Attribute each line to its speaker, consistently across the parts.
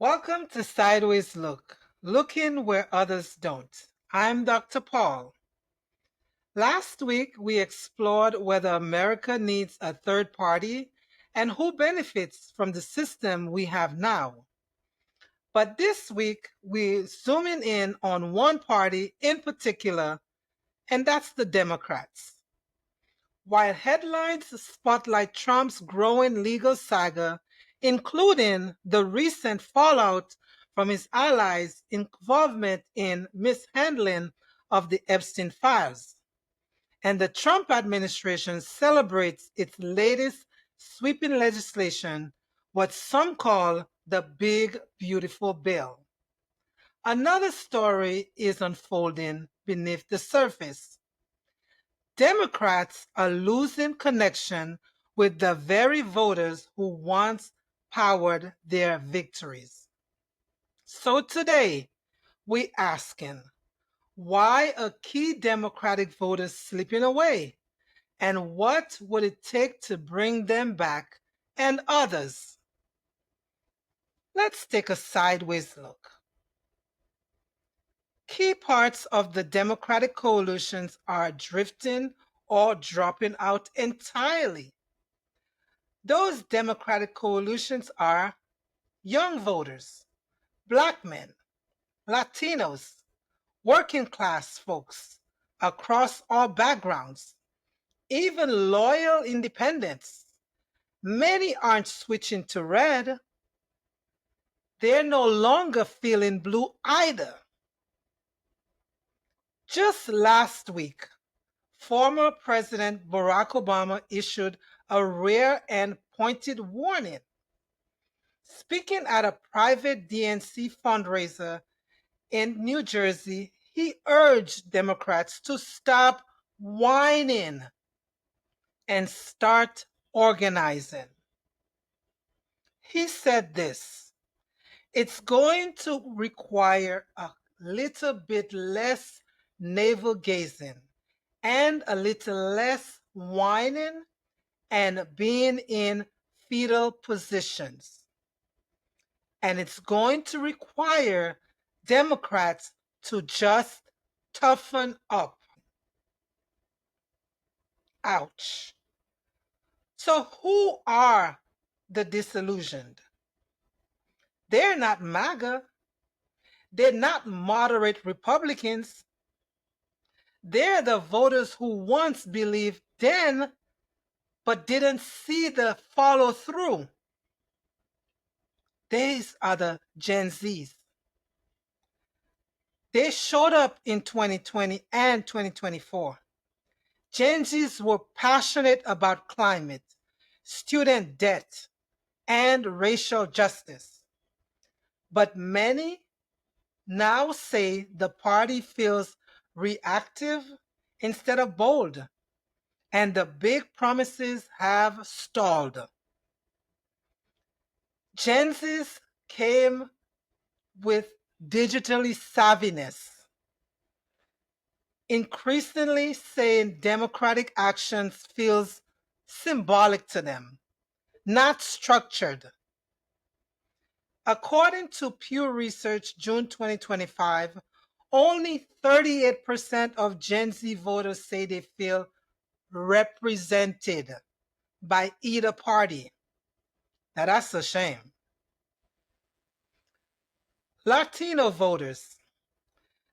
Speaker 1: Welcome to Sideways Look, looking where others don't. I'm Dr. Paul. Last week, we explored whether America needs a third party and who benefits from the system we have now. But this week, we're zooming in on one party in particular, and that's the Democrats. While headlines spotlight Trump's growing legal saga, including the recent fallout from his allies' involvement in mishandling of the Epstein files, and the Trump administration celebrates its latest sweeping legislation, what some call the Big Beautiful Bill. Another story is unfolding beneath the surface. Democrats are losing connection with the very voters who once powered their victories. So today, we're asking, why are key Democratic voters slipping away? And what would it take to bring them back and others? Let's take a sideways look. Key parts of the Democratic coalitions are drifting or dropping out entirely. Those Democratic coalitions are young voters, Black men, Latinos, working class folks across all backgrounds, even loyal independents. Many aren't switching to red. They're no longer feeling blue either. Just last week, former President Barack Obama issued a rare and pointed warning. Speaking at a private DNC fundraiser in New Jersey, he urged Democrats to stop whining and start organizing. He said this: it's going to require a little bit less navel gazing and a little less whining and being in fetal positions. And it's going to require Democrats to just toughen up. Ouch. So, who are the disillusioned? They're not MAGA. They're not moderate Republicans. They're the voters who once believed then but didn't see the follow through. These are the Gen Zs. They showed up in 2020 and 2024. Gen Zs were passionate about climate, student debt, and racial justice. But many now say the party feels reactive instead of bold, and the big promises have stalled. Gen Zs came with digitally savviness, increasingly saying democratic actions feels symbolic to them, not structured. According to Pew Research June 2025, only 38% of Gen Z voters say they feel represented by either party. Now that's a shame. Latino voters.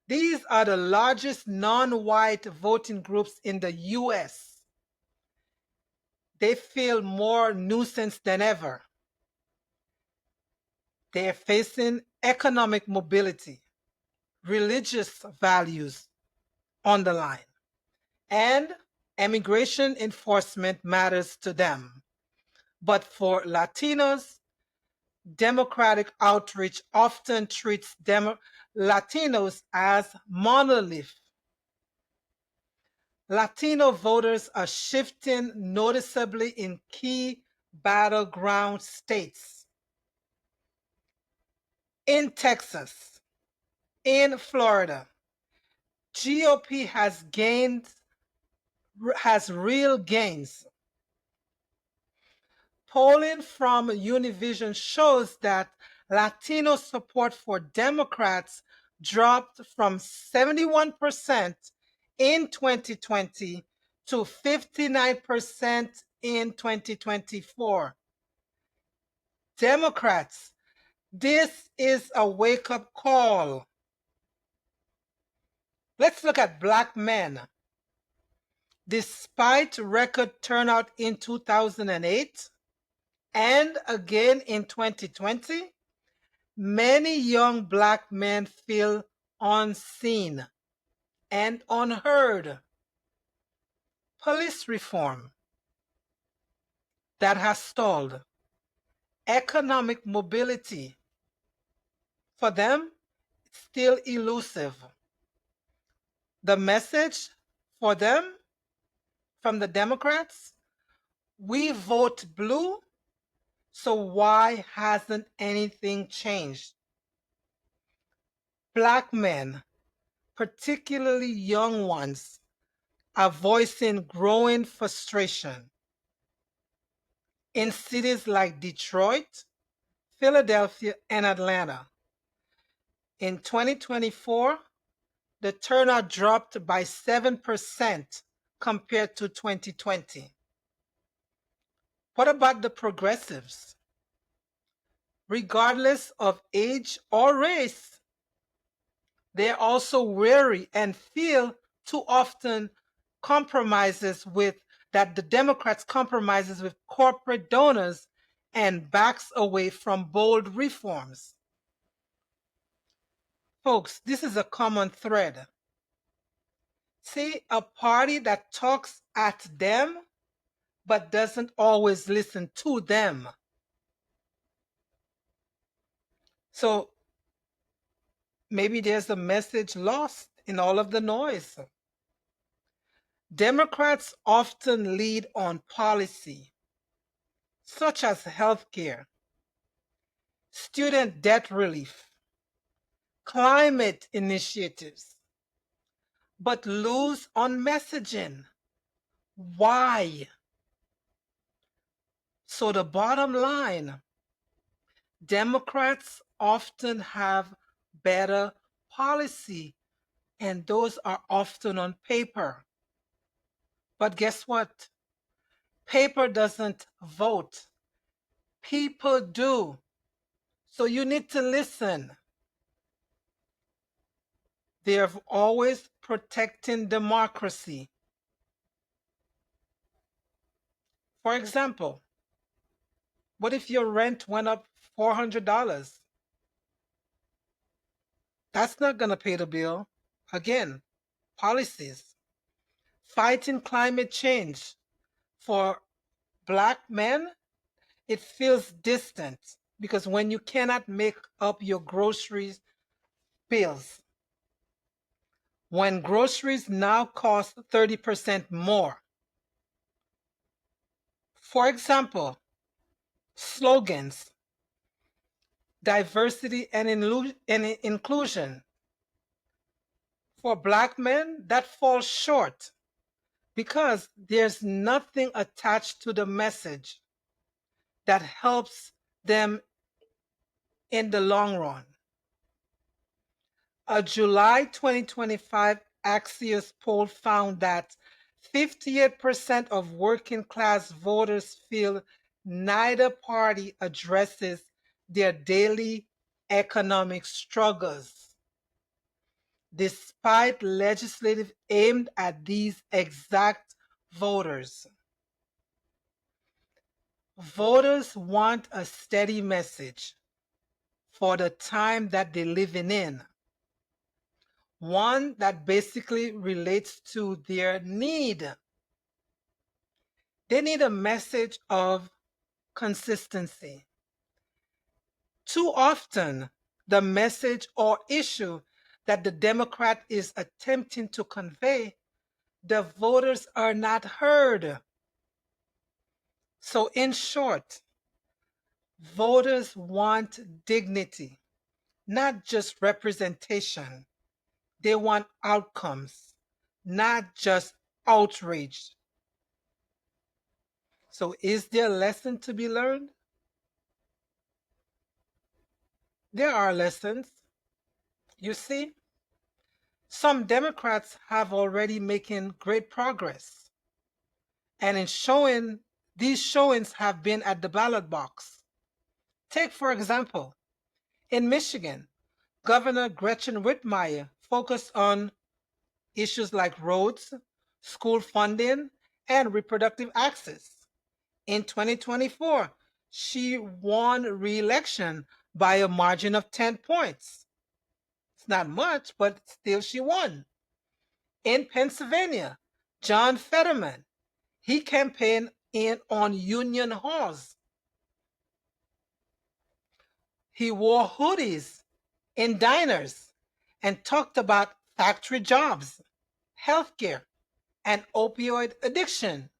Speaker 1: These are the largest non-white voting groups in the US. They feel more nuisance than ever. They are facing economic mobility, religious values on the line, and immigration enforcement matters to them. But for Latinos, democratic outreach often treats Latinos as monolith. Latino voters are shifting noticeably in key battleground states. In Texas, in Florida, GOP has real gains. Polling from Univision shows that Latino support for Democrats dropped from 71% in 2020 to 59% in 2024. Democrats, this is a wake up call. Let's look at Black men. Despite record turnout in 2008 and again in 2020, many young Black men feel unseen and unheard. Police reform that has stalled. Economic mobility, for them, still elusive. The message for them from the Democrats, we vote blue, so why hasn't anything changed? Black men, particularly young ones, are voicing growing frustration. In cities like Detroit, Philadelphia, and Atlanta, in 2024, the turnout dropped by 7% compared to 2020. What about the progressives? Regardless of age or race, they're also wary and feel too often compromises with that the Democrats compromises with corporate donors and backs away from bold reforms. Folks, this is a common thread. See, a party that talks at them but doesn't always listen to them. So maybe there's a message lost in all of the noise. Democrats often lead on policy, such as healthcare, student debt relief, climate initiatives, but lose on messaging. Why? So the bottom line, Democrats often have better policy, and those are often on paper. But guess what? Paper doesn't vote. People do. So you need to listen. They're always protecting democracy. For example, what if your rent went up $400? That's not going to pay the bill. Again, policies. Fighting climate change. For Black men, it feels distant because when you cannot make up your groceries bills, when groceries now cost 30% more. For example, slogans, diversity and inclusion. For Black men, that falls short because there's nothing attached to the message that helps them in the long run. A July 2025 Axios poll found that 58% of working class voters feel neither party addresses their daily economic struggles, despite legislation aimed at these exact voters. Voters want a steady message for the time that they're living in, one that basically relates to their need. They need a message of consistency. Too often, the message or issue that the Democrat is attempting to convey, the voters are not heard. So, in short, voters want dignity, not just representation. They want outcomes, not just outrage. So, is there a lesson to be learned? There are lessons. You see, some Democrats have already making great progress. And in showing, these showings have been at the ballot box. Take, for example, in Michigan, Governor Gretchen Whitmire focused on issues like roads, school funding, and reproductive access. In 2024, she won re-election by a margin of 10 points. It's not much, but still she won. In Pennsylvania, John Fetterman, he campaigned on union halls. He wore hoodies in diners and talked about factory jobs, healthcare, and opioid addiction.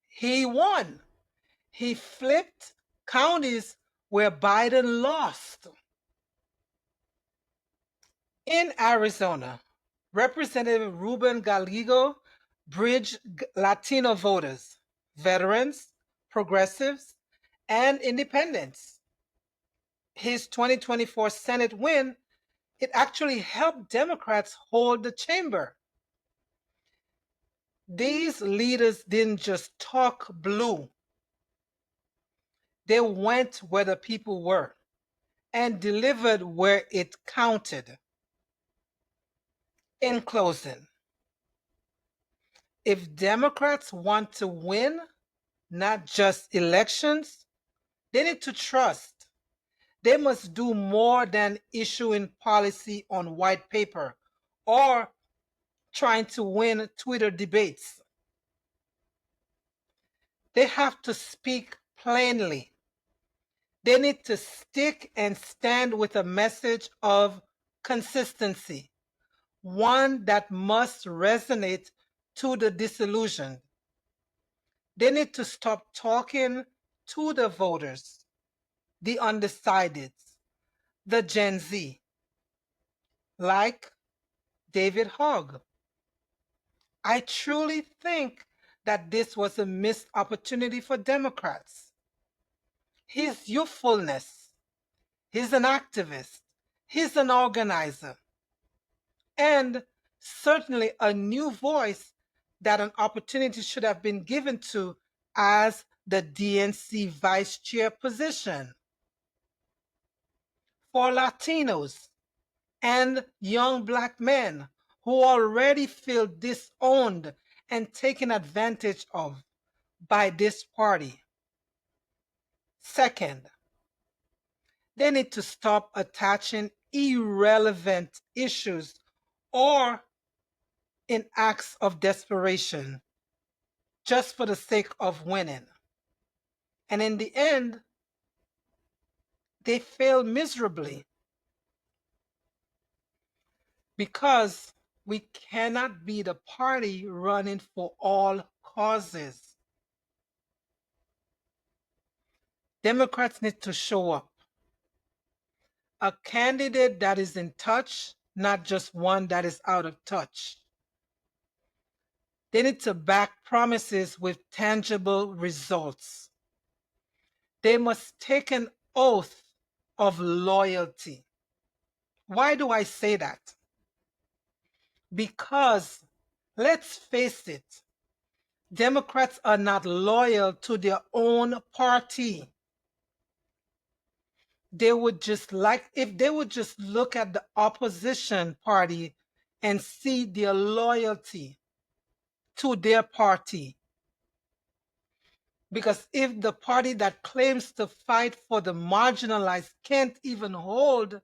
Speaker 1: He won. He flipped counties where Biden lost. In Arizona, Representative Ruben Gallego bridged Latino voters, veterans, progressives, and independents. His 2024 Senate win, it actually helped Democrats hold the chamber. These leaders didn't just talk blue, they went where the people were and delivered where it counted. In closing, if Democrats want to win not just elections, they need to trust. They must do more than issuing policy on white paper or trying to win Twitter debates. They have to speak plainly. They need to stick and stand with a message of consistency, one that must resonate to the disillusioned. They need to stop talking to the voters, the undecided, the Gen Z, like David Hogg. I truly think that this was a missed opportunity for Democrats. His youthfulness, he's an activist, he's an organizer, and certainly a new voice that an opportunity should have been given to as the DNC vice chair position. For Latinos and young black men who already feel disowned and taken advantage of by this party. Second, they need to stop attaching irrelevant issues or in acts of desperation just for the sake of winning. And in the end, they fail miserably because we cannot be the party running for all causes. Democrats need to show up. A candidate that is in touch, not just one that is out of touch. They need to back promises with tangible results. They must take an oath of loyalty. Why do I say that? Because, let's face it, Democrats are not loyal to their own party. They would just like, if they would just look at the opposition party and see their loyalty to their party. Because if the party that claims to fight for the marginalized can't even hold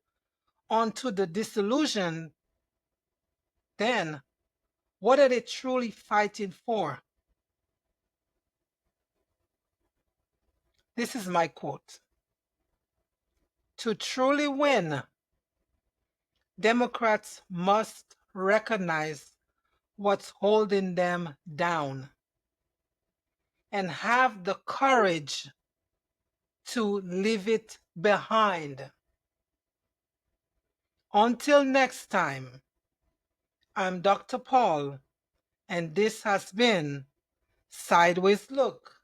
Speaker 1: onto the disillusion, then what are they truly fighting for? This is my quote. To truly win, Democrats must recognize what's holding them down and have the courage to leave it behind. Until next time, I'm Dr. Paul, and this has been Sideways Look.